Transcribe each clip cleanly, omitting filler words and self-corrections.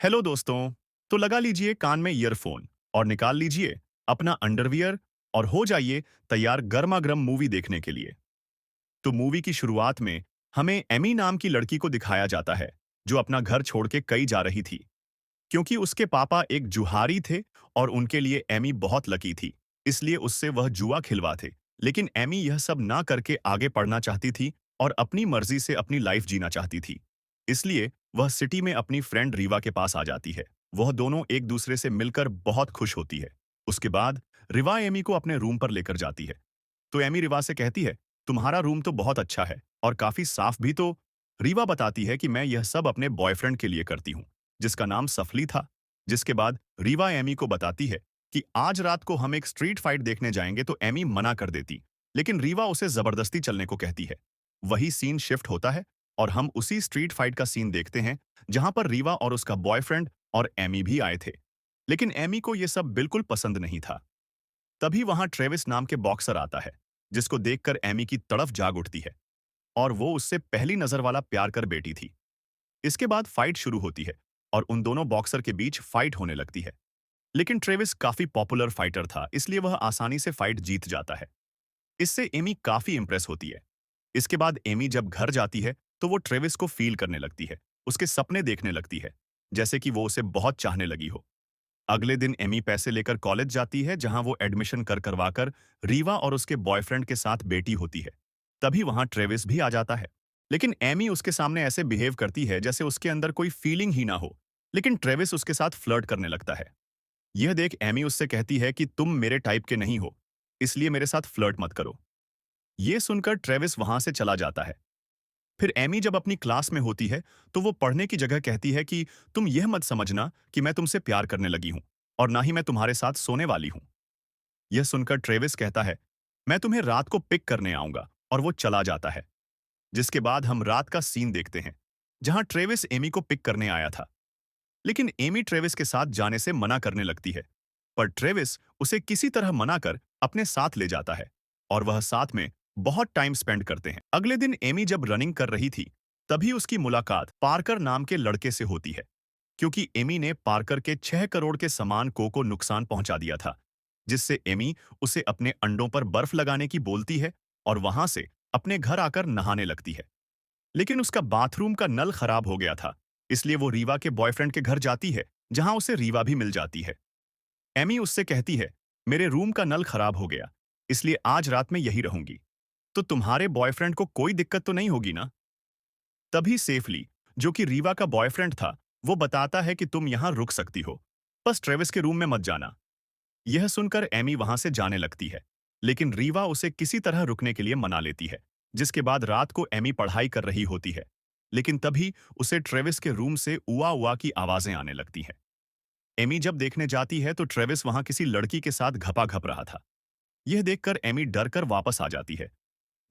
Hello दोस्तों। तो लगा लीजिए कान में ईयरफोन और निकाल लीजिए अपना अंडरवियर और हो जाइए तैयार गर्मा गर्म मूवी देखने के लिए। तो मूवी की शुरुआत में हमें एमी नाम की लड़की को दिखाया जाता है जो अपना घर छोड़ के कहीं जा रही थी क्योंकि उसके पापा एक जुहारी थे और उनके लिए एमी बहुत लकी थी, इसलिए उससे वह जुआ खिलवा थे। लेकिन एमी यह सब ना करके आगे पढ़ना चाहती थी और अपनी मर्जी से अपनी लाइफ जीना चाहती थी। इसलिए वह सिटी में अपनी फ्रेंड रीवा के पास आ जाती है। वह दोनों एक दूसरे से मिलकर बहुत खुश होती है। उसके बाद रिवा एमी को अपने रूम पर लेकर जाती है। तो एमी रिवा से कहती है, तुम्हारा रूम तो बहुत अच्छा है और काफी साफ भी। तो रीवा बताती है कि मैं यह सब अपने बॉयफ्रेंड के लिए करती हूँ, जिसका नाम सफली था। जिसके बाद रीवा एमी को बताती है कि आज रात को हम एक स्ट्रीट फाइट देखने जाएंगे। तो एमी मना कर देती, लेकिन रीवा उसे जबरदस्ती चलने को कहती है। वही सीन शिफ्ट होता है और हम उसी स्ट्रीट फाइट का सीन देखते हैं जहां पर रीवा और उसका बॉयफ्रेंड और एमी भी आए थे। लेकिन एमी को यह सब बिल्कुल पसंद नहीं था। तभी वहां ट्रेविस नाम के बॉक्सर आता है, जिसको देखकर एमी की तड़फ जाग उठती है और वो उससे पहली नजर वाला प्यार कर बैठी थी। इसके बाद फाइट शुरू होती है और उन दोनों बॉक्सर के बीच फाइट होने लगती है। लेकिन ट्रेविस काफी पॉपुलर फाइटर था, इसलिए वह आसानी से फाइट जीत जाता है। इससे एमी काफी इंप्रेस होती है। इसके बाद एमी जब घर जाती है तो वो ट्रेविस को फील करने लगती है, उसके सपने देखने लगती है, जैसे कि वो उसे बहुत चाहने लगी हो। अगले दिन एमी पैसे लेकर कॉलेज जाती है जहां वो एडमिशन करवाकर रीवा और उसके बॉयफ्रेंड के साथ बेटी होती है। तभी वहां ट्रेविस भी आ जाता है। लेकिन एमी उसके सामने ऐसे बिहेव करती है जैसे उसके अंदर कोई फीलिंग ही ना हो। लेकिन ट्रेविस उसके साथ फ्लर्ट करने लगता है। यह देख एमी उससे कहती है कि तुम मेरे टाइप के नहीं हो, इसलिए मेरे साथ फ्लर्ट मत करो। ये सुनकर ट्रेविस वहां से चला जाता है। फिर एमी जब अपनी क्लास में होती है तो वो पढ़ने की जगह कहती है कि तुम यह मत समझना कि मैं तुमसे प्यार करने लगी हूं और ना ही मैं तुम्हारे साथ सोने वाली हूं। यह सुनकर ट्रेविस कहता है, मैं तुम्हें रात को पिक करने आऊंगा, और वो चला जाता है। जिसके बाद हम रात का सीन देखते हैं जहां ट्रेविस एमी को पिक करने आया था। लेकिन एमी ट्रेविस के साथ जाने से मना करने लगती है, पर ट्रेविस उसे किसी तरह मना कर अपने साथ ले जाता है और वह साथ में बहुत टाइम स्पेंड करते हैं। अगले दिन एमी जब रनिंग कर रही थी तभी उसकी मुलाकात पार्कर नाम के लड़के से होती है, क्योंकि एमी ने पार्कर के 6 करोड़ के सामान को नुकसान पहुंचा दिया था। जिससे एमी उसे अपने अंडों पर बर्फ लगाने की बोलती है और वहां से अपने घर आकर नहाने लगती है। लेकिन उसका बाथरूम का नल खराब हो गया था, इसलिए वो रीवा के बॉयफ्रेंड के घर जाती है जहां उसे रीवा भी मिल जाती है। एमी उससे कहती है, मेरे रूम का नल खराब हो गया, इसलिए आज रात में यही रहूंगी। तो तुम्हारे बॉयफ्रेंड को कोई दिक्कत तो नहीं होगी ना? तभी सेफली, जो कि रीवा का बॉयफ्रेंड था, वो बताता है कि तुम यहां रुक सकती हो, बस ट्रेविस के रूम में मत जाना। यह सुनकर एमी वहां से जाने लगती है, लेकिन रीवा उसे किसी तरह रुकने के लिए मना लेती है। जिसके बाद रात को एमी पढ़ाई कर रही होती है, लेकिन तभी उसे ट्रेविस के रूम से उआ उआ की आवाजें आने लगती हैं। एमी जब देखने जाती है तो ट्रेविस वहां किसी लड़की के साथ घपा-घप रहा था। यह देखकर एमी डर कर वापस आ जाती है।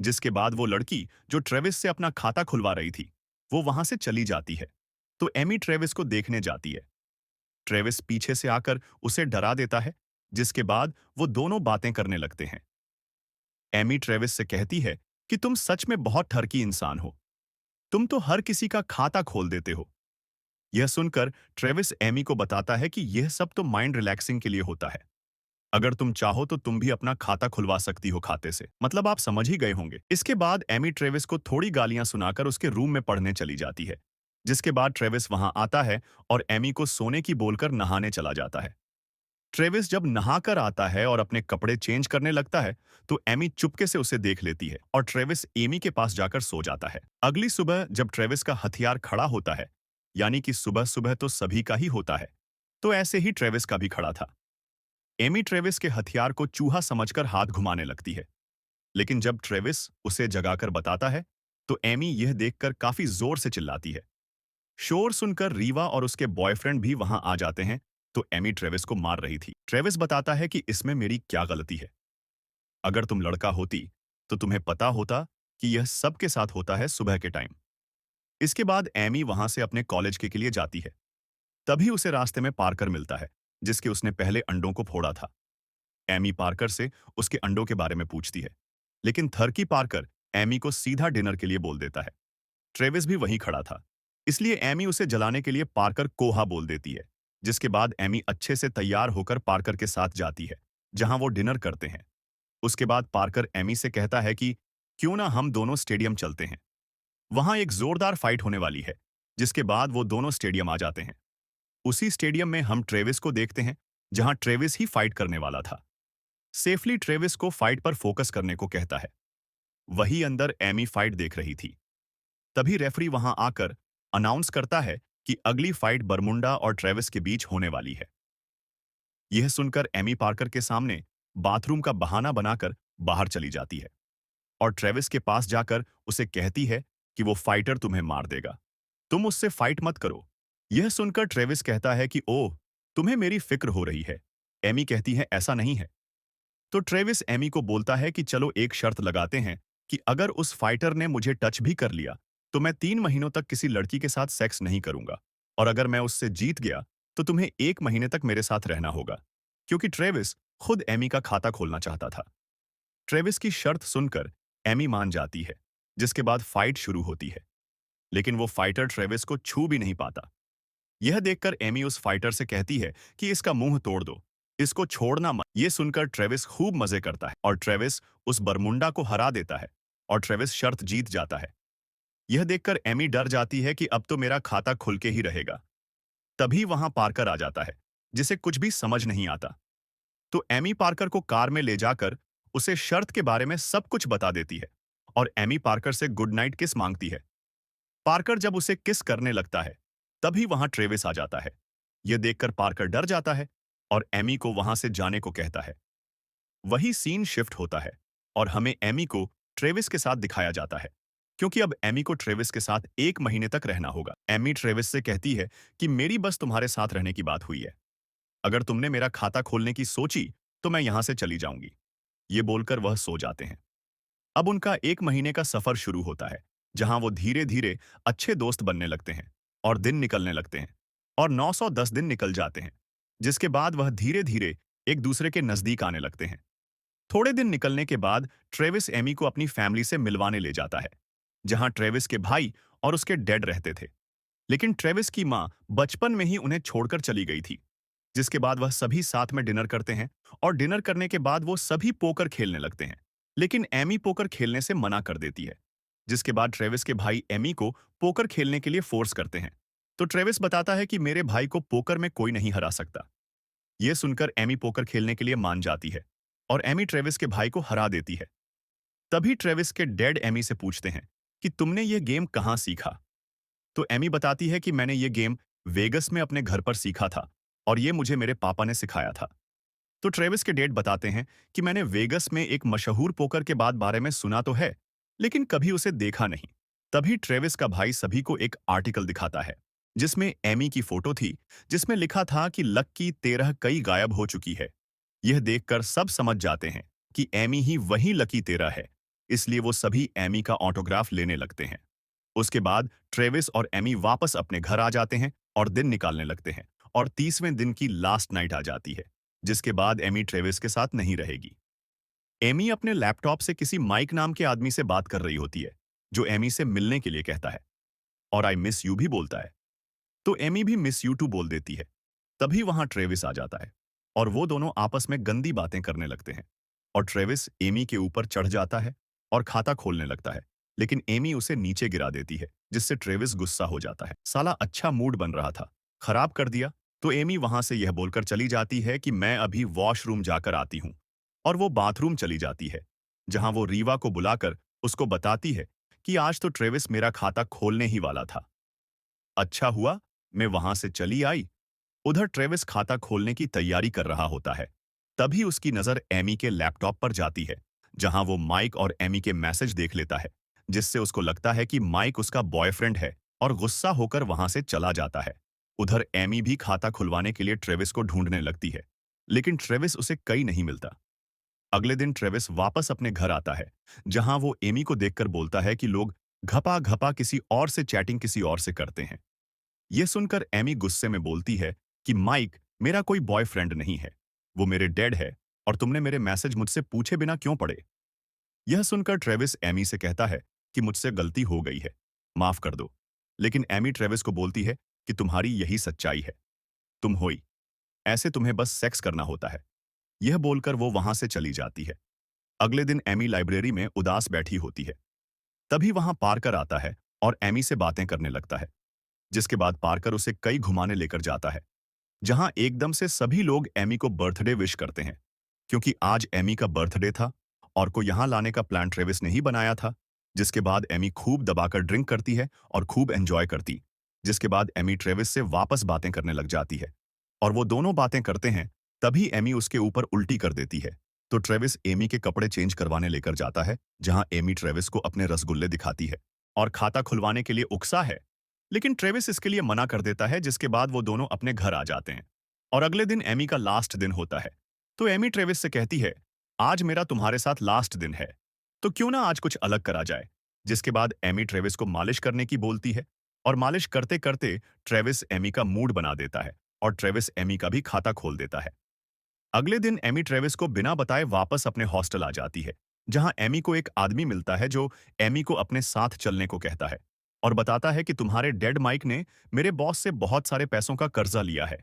जिसके बाद वो लड़की जो ट्रेविस से अपना खाता खुलवा रही थी, वो वहां से चली जाती है। तो एमी ट्रेविस को देखने जाती है। ट्रेविस पीछे से आकर उसे डरा देता है, जिसके बाद वो दोनों बातें करने लगते हैं। एमी ट्रेविस से कहती है कि तुम सच में बहुत ठरकी इंसान हो, तुम तो हर किसी का खाता खोल देते हो। यह सुनकर ट्रेविस एमी को बताता है कि यह सब तो माइंड रिलैक्सिंग के लिए होता है। अगर तुम चाहो तो तुम भी अपना खाता खुलवा सकती हो खाते से, मतलब आप समझ ही गए होंगे। इसके बाद एमी ट्रेविस को थोड़ी गालियां सुनाकर उसके रूम में पढ़ने चली जाती है। जिसके बाद ट्रेविस वहां आता है और एमी को सोने की बोलकर नहाने चला जाता है। ट्रेविस जब नहाकर आता है और अपने कपड़े चेंज करने लगता है तो एमी चुपके से उसे देख लेती है और ट्रेविस एमी के पास जाकर सो जाता है। अगली सुबह जब ट्रेविस का हथियार खड़ा होता है, यानी कि सुबह सुबह तो सभी का ही होता है, तो ऐसे ही ट्रेविस का भी खड़ा था। एमी ट्रेविस के हथियार को चूहा समझकर हाथ घुमाने लगती है। लेकिन जब ट्रेविस उसे जगाकर बताता है तो एमी यह देखकर काफी जोर से चिल्लाती है। शोर सुनकर रीवा और उसके बॉयफ्रेंड भी वहां आ जाते हैं। तो एमी ट्रेविस को मार रही थी। ट्रेविस बताता है कि इसमें मेरी क्या गलती है। अगर तुम लड़का होती तो तुम्हें पता होता कि यह सबके साथ होता है सुबह के टाइम। इसके बाद एमी वहां से अपने कॉलेज के लिए जाती है। तभी उसे रास्ते में पार्कर मिलता है, जिसके उसने पहले अंडों को फोड़ा था। एमी पार्कर से उसके अंडों के बारे में पूछती है, लेकिन थर्की पार्कर एमी को सीधा डिनर के लिए बोल देता है। ट्रेविस भी वहीं खड़ा था। इसलिए एमी उसे जलाने के लिए पार्कर कोहा बोल देती है, जिसके बाद एमी अच्छे से तैयार होकर पार्कर के साथ जाती है, जहां वो डिनर करते हैं। उसके बाद पार्कर एमी से कहता है कि क्यों ना हम दोनों स्टेडियम चलते हैं। वहां एक जोरदार फाइट होने वाली है, जिसके बाद वो दोनों स्टेडियम आ जाते हैं। उसी स्टेडियम में हम ट्रेविस को देखते हैं, जहां ट्रेविस ही फाइट करने वाला था। सेफली ट्रेविस को फाइट पर फोकस करने को कहता है। वही अंदर एमी फाइट देख रही थी। तभी रेफरी वहां आकर अनाउंस करता है कि अगली फाइट बरमुंडा और ट्रेविस के बीच होने वाली है। यह सुनकर एमी पार्कर के सामने बाथरूम का बहाना बनाकर बाहर चली जाती है और ट्रेविस के पास जाकर उसे कहती है कि वो फाइटर तुम्हें मार देगा। तुम उससे फाइट मत करो। यह सुनकर ट्रेविस कहता है कि ओह, तुम्हें मेरी फिक्र हो रही है। एमी कहती है ऐसा नहीं है। तो ट्रेविस एमी को बोलता है कि चलो एक शर्त लगाते हैं कि अगर उस फाइटर ने मुझे टच भी कर लिया तो मैं 3 महीनों तक किसी लड़की के साथ सेक्स नहीं करूंगा, और अगर मैं उससे जीत गया तो तुम्हें 1 महीने तक मेरे साथ रहना होगा, क्योंकि ट्रेविस खुद एमी का खाता खोलना चाहता था। ट्रेविस की शर्त सुनकर एमी मान जाती है, जिसके बाद फाइट शुरू होती है। लेकिन वो फाइटर ट्रेविस को छू भी नहीं पाता। यह देखकर एमी उस फाइटर से कहती है कि इसका मुंह तोड़ दो, इसको छोड़ना मत। ये सुनकर ट्रेविस खूब मजे करता है और ट्रेविस उस बरमुंडा को हरा देता है और ट्रेविस शर्त जीत जाता है। यह देखकर एमी डर जाती है कि अब तो मेरा खाता खुल के ही रहेगा। तभी वहां पार्कर आ जाता है, जिसे कुछ भी समझ नहीं आता। तो एमी पार्कर को कार में ले जाकर उसे शर्त के बारे में सब कुछ बता देती है और एमी पार्कर से गुड नाइट किस मांगती है। पार्कर जब उसे किस करने लगता है, तभी वहां ट्रेविस आ जाता है। यह देखकर पार्कर डर जाता है और एमी को वहां से जाने को कहता है। वही सीन शिफ्ट होता है और हमें एमी को ट्रेविस के साथ दिखाया जाता है, क्योंकि अब एमी को ट्रेविस के साथ 1 महीने तक रहना होगा। एमी ट्रेविस से कहती है कि मेरी बस तुम्हारे साथ रहने की बात हुई है। अगर तुमने मेरा खाता खोलने की सोची तो मैं यहां से चली जाऊंगी। ये बोलकर वह सो जाते हैं। अब उनका 1 महीने का सफर शुरू होता है, जहां वो धीरे धीरे अच्छे दोस्त बनने लगते हैं और दिन निकलने लगते हैं और 910 दिन निकल जाते हैं, जिसके बाद वह धीरे धीरे एक दूसरे के नजदीक आने लगते हैं। थोड़े दिन निकलने के बाद ट्रेविस एमी को अपनी फैमिली से मिलवाने ले जाता है, जहां ट्रेविस के भाई और उसके डैड रहते थे। लेकिन ट्रेविस की मां बचपन में ही उन्हें छोड़कर चली गई थी, जिसके बाद वह सभी साथ में डिनर करते हैं और डिनर करने के बाद वो सभी पोकर खेलने लगते हैं। लेकिन एमी पोकर खेलने से मना कर देती है, जिसके बाद ट्रेविस के भाई एमी को पोकर खेलने के लिए फोर्स करते हैं। तो ट्रेविस बताता है कि मेरे भाई को पोकर में कोई नहीं हरा सकता। यह सुनकर एमी पोकर खेलने के लिए मान जाती है और एमी ट्रेविस के भाई को हरा देती है। तभी ट्रेविस के डैड एमी से पूछते हैं कि तुमने ये गेम कहां सीखा। तो एमी बताती है कि मैंने ये गेम वेगस में अपने घर पर सीखा था और ये मुझे मेरे पापा ने सिखाया था। तो ट्रेविस के डैड बताते हैं कि मैंने वेगस में एक मशहूर पोकर के बारे में सुना तो है, लेकिन कभी उसे देखा नहीं। तभी ट्रेविस का भाई सभी को एक आर्टिकल दिखाता है, जिसमें एमी की फोटो थी, जिसमें लिखा था कि लक्की 13 कई गायब हो चुकी है। यह देखकर सब समझ जाते हैं कि एमी ही वही लकी 13 है, इसलिए वो सभी एमी का ऑटोग्राफ लेने लगते हैं। उसके बाद ट्रेविस और एमी वापस अपने घर आ जाते हैं और दिन निकालने लगते हैं और 30वें दिन की लास्ट नाइट आ जाती है, जिसके बाद एमी ट्रेविस के साथ नहीं रहेगी। एमी अपने लैपटॉप से किसी माइक नाम के आदमी से बात कर रही होती है, जो एमी से मिलने के लिए कहता है और आई मिस यू भी बोलता है। तो एमी भी मिस यू टू बोल देती है। तभी वहां ट्रेविस आ जाता है और वो दोनों आपस में गंदी बातें करने लगते हैं और ट्रेविस एमी के ऊपर चढ़ जाता है और खाता खोलने लगता है, लेकिन एमी उसे नीचे गिरा देती है, जिससे ट्रेविस गुस्सा हो जाता है। साला अच्छा मूड बन रहा था, खराब कर दिया। तो एमी वहां से यह बोलकर चली जाती है कि मैं अभी वॉशरूम जाकर आती हूँ, और वो बाथरूम चली जाती है, जहां वो रीवा को बुलाकर उसको बताती है कि आज तो ट्रेविस मेरा खाता खोलने ही वाला था। अच्छा हुआ मैं वहां से चली आई। उधर ट्रेविस खाता खोलने की तैयारी कर रहा होता है। तभी उसकी नजर एमी के लैपटॉप पर जाती है, जहां वो माइक और एमी के मैसेज देख लेता है, जिससे उसको लगता है कि माइक उसका बॉयफ्रेंड है और गुस्सा होकर वहां से चला जाता है। उधर एमी भी खाता खुलवाने के लिए ट्रेविस को ढूंढने लगती है, लेकिन ट्रेविस उसे कहीं नहीं मिलता। अगले दिन ट्रेविस वापस अपने घर आता है, जहां वो एमी को देखकर बोलता है कि लोग घपा घपा किसी और से चैटिंग किसी और से करते हैं। यह सुनकर एमी गुस्से में बोलती है कि माइक मेरा कोई बॉयफ्रेंड नहीं है, वो मेरे डैड है और तुमने मेरे मैसेज मुझसे पूछे बिना क्यों पढ़े। यह सुनकर ट्रेविस एमी से कहता है कि मुझसे गलती हो गई है, माफ कर दो। लेकिन एमी ट्रेविस को बोलती है कि तुम्हारी यही सच्चाई है, तुम होई, ऐसे तुम्हें बस सेक्स करना होता है। यह बोलकर वो वहां से चली जाती है। अगले दिन एमी लाइब्रेरी में उदास बैठी होती है। तभी वहां पार्कर आता है और एमी से बातें करने लगता है, जिसके बाद पार्कर उसे कई घुमाने लेकर जाता है, जहां एकदम से सभी लोग एमी को बर्थडे विश करते हैं, क्योंकि आज एमी का बर्थडे था और को यहां लाने का प्लान ट्रेविस ने ही बनाया था। जिसके बाद एमी खूब दबाकर ड्रिंक करती है और खूब एंजॉय करती, जिसके बाद एमी ट्रेविस से वापस बातें करने लग जाती है और वो दोनों बातें करते हैं। तभी एमी उसके ऊपर उल्टी कर देती है। तो ट्रेविस एमी के कपड़े चेंज करवाने लेकर जाता है, जहां एमी ट्रेविस को अपने रसगुल्ले दिखाती है और खाता खुलवाने के लिए उकसा है, लेकिन ट्रेविस इसके लिए मना कर देता है, जिसके बाद वो दोनों अपने घर आ जाते हैं। और अगले दिन एमी का लास्ट दिन होता है। तो एमी ट्रेविस से कहती है, आज मेरा तुम्हारे साथ लास्ट दिन है, तो क्यों ना आज कुछ अलग करा जाए। जिसके बाद एमी ट्रेविस को मालिश करने की बोलती है और मालिश करते करते ट्रेविस एमी का मूड बना देता है और ट्रेविस एमी का भी खाता खोल देता है। अगले दिन एमी ट्रेविस को बिना बताए वापस अपने हॉस्टल आ जाती है, जहां एमी को एक आदमी मिलता है जो एमी को अपने साथ चलने को कहता है और बताता है कि तुम्हारे डेड माइक ने मेरे बॉस से बहुत सारे पैसों का कर्जा लिया है।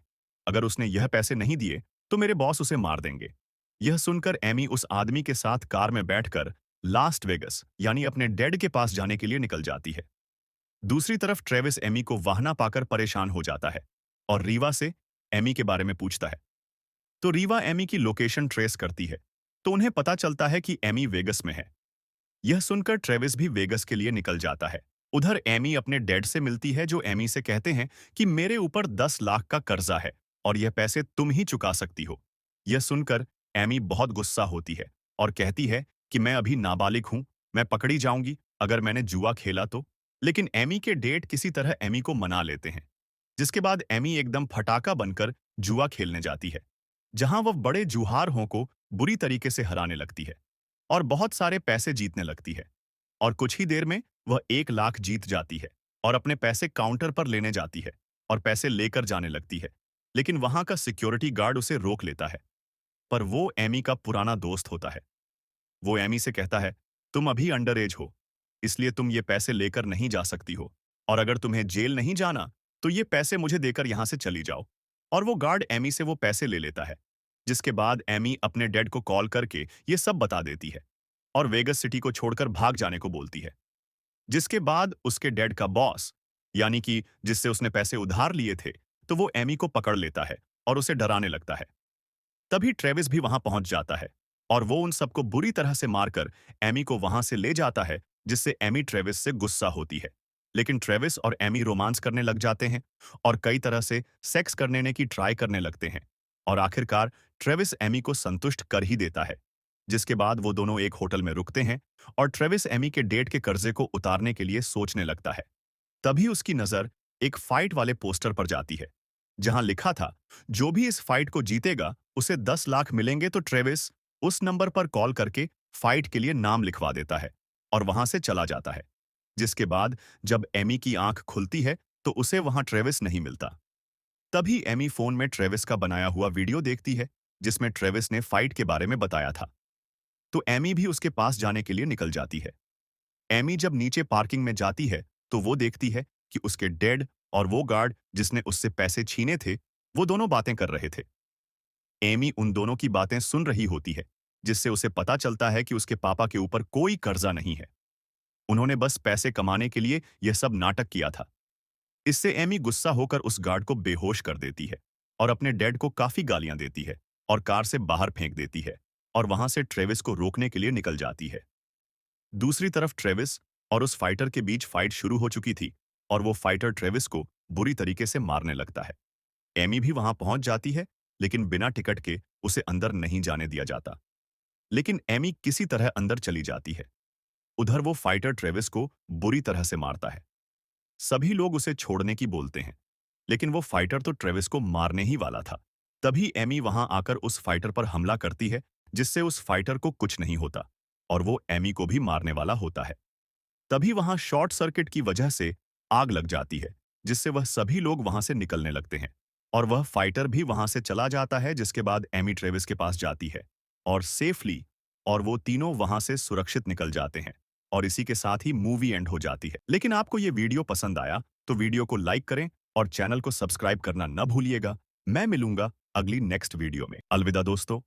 अगर उसने यह पैसे नहीं दिए तो मेरे बॉस उसे मार देंगे। यह सुनकर एमी उस आदमी के साथ कार में बैठकर लास्ट वेगस यानी अपने डेड के पास जाने के लिए निकल जाती है। दूसरी तरफ ट्रेविस एमी को वहां पाकर परेशान हो जाता है और रीवा से एमी के बारे में पूछता है। तो रीवा एमी की लोकेशन ट्रेस करती है, तो उन्हें पता चलता है कि एमी वेगस में है। यह सुनकर ट्रेविस भी वेगस के लिए निकल जाता है। उधर एमी अपने डैड से मिलती है, जो एमी से कहते हैं कि मेरे ऊपर 10 लाख का कर्जा है और यह पैसे तुम ही चुका सकती हो। यह सुनकर एमी बहुत गुस्सा होती है और कहती है कि मैं अभी नाबालिग हूं, मैं पकड़ी जाऊंगी अगर मैंने जुआ खेला तो। लेकिन एमी के डेड किसी तरह एमी को मना लेते हैं, जिसके बाद एमी एकदम फटाका बनकर जुआ खेलने जाती है, जहां वह बड़े जुहारों को बुरी तरीके से हराने लगती है और बहुत सारे पैसे जीतने लगती है। और कुछ ही देर में वह 1 लाख जीत जाती है और अपने पैसे काउंटर पर लेने जाती है और पैसे लेकर जाने लगती है। लेकिन वहां का सिक्योरिटी गार्ड उसे रोक लेता है, पर वो एमी का पुराना दोस्त होता है। वो एमी से कहता है, तुम अभी अंडर एज हो, इसलिए तुम ये पैसे लेकर नहीं जा सकती हो, और अगर तुम्हें जेल नहीं जाना तो ये पैसे मुझे देकर यहां से चली जाओ। और वो गार्ड एमी से वो पैसे ले लेता है, जिसके बाद एमी अपने डैड को कॉल करके ये सब बता देती है और वेगस सिटी को छोड़कर भाग जाने को बोलती है। जिसके बाद उसके डैड का बॉस, यानी कि जिससे उसने पैसे उधार लिए थे, तो वो एमी को पकड़ लेता है और उसे डराने लगता है। तभी ट्रेविस भी वहां पहुंच जाता है और वो उन सबको बुरी तरह से मारकर एमी को वहां से ले जाता है, जिससे एमी ट्रेविस से गुस्सा होती है। लेकिन ट्रेविस और एमी रोमांस करने लग जाते हैं और कई तरह से सेक्स करने की ट्राई करने लगते हैं और आखिरकार ट्रेविस एमी को संतुष्ट कर ही देता है। जिसके बाद वो दोनों एक होटल में रुकते हैं और ट्रेविस एमी के डेट के कर्जे को उतारने के लिए सोचने लगता है। तभी उसकी नजर एक फाइट वाले पोस्टर पर जाती है, जहां लिखा था, जो भी इस फाइट को जीतेगा उसे 10 लाख मिलेंगे। तो ट्रेविस उस नंबर पर कॉल करके फाइट के लिए नाम लिखवा देता है और वहां से चला जाता है। जिसके बाद जब एमी की आंख खुलती है तो उसे वहां ट्रेविस नहीं मिलता। तभी एमी फोन में ट्रेविस का बनाया हुआ वीडियो देखती है, जिसमें ट्रेविस ने फाइट के बारे में बताया था। तो एमी भी उसके पास जाने के लिए निकल जाती है। एमी जब नीचे पार्किंग में जाती है तो वो देखती है कि उसके डैड और वो गार्ड जिसने उससे पैसे छीने थे, वो दोनों बातें कर रहे थे। एमी उन दोनों की बातें सुन रही होती है, जिससे उसे पता चलता है कि उसके पापा के ऊपर कोई कर्जा नहीं है। उन्होंने बस पैसे कमाने के लिए यह सब नाटक किया था। इससे एमी गुस्सा होकर उस गार्ड को बेहोश कर देती है और अपने डैड को काफी गालियां देती है और कार से बाहर फेंक देती है और वहां से ट्रेविस को रोकने के लिए निकल जाती है। दूसरी तरफ ट्रेविस और उस फाइटर के बीच फाइट शुरू हो चुकी थी और वो फाइटर ट्रेविस को बुरी तरीके से मारने लगता है। एमी भी वहां पहुंच जाती है, लेकिन बिना टिकट के उसे अंदर नहीं जाने दिया जाता। लेकिन एमी किसी तरह अंदर चली जाती है। उधर वो फाइटर ट्रेविस को बुरी तरह से मारता है। सभी लोग उसे छोड़ने की बोलते हैं, लेकिन वो फाइटर तो ट्रेविस को मारने ही वाला था। तभी एमी वहां आकर उस फाइटर पर हमला करती है, जिससे उस फाइटर को कुछ नहीं होता और वो एमी को भी मारने वाला होता है। तभी वहां शॉर्ट सर्किट की वजह से आग लग जाती है, जिससे वह सभी लोग वहां से निकलने लगते हैं और वह फाइटर भी वहां से चला जाता है। जिसके बाद एमी ट्रेविस के पास जाती है और सेफली, और वो तीनों वहां से सुरक्षित निकल जाते हैं और इसी के साथ ही मूवी एंड हो जाती है। लेकिन आपको ये वीडियो पसंद आया तो वीडियो को लाइक करें और चैनल को सब्सक्राइब करना न भूलिएगा। मैं मिलूंगा अगली नेक्स्ट वीडियो में। अलविदा दोस्तों।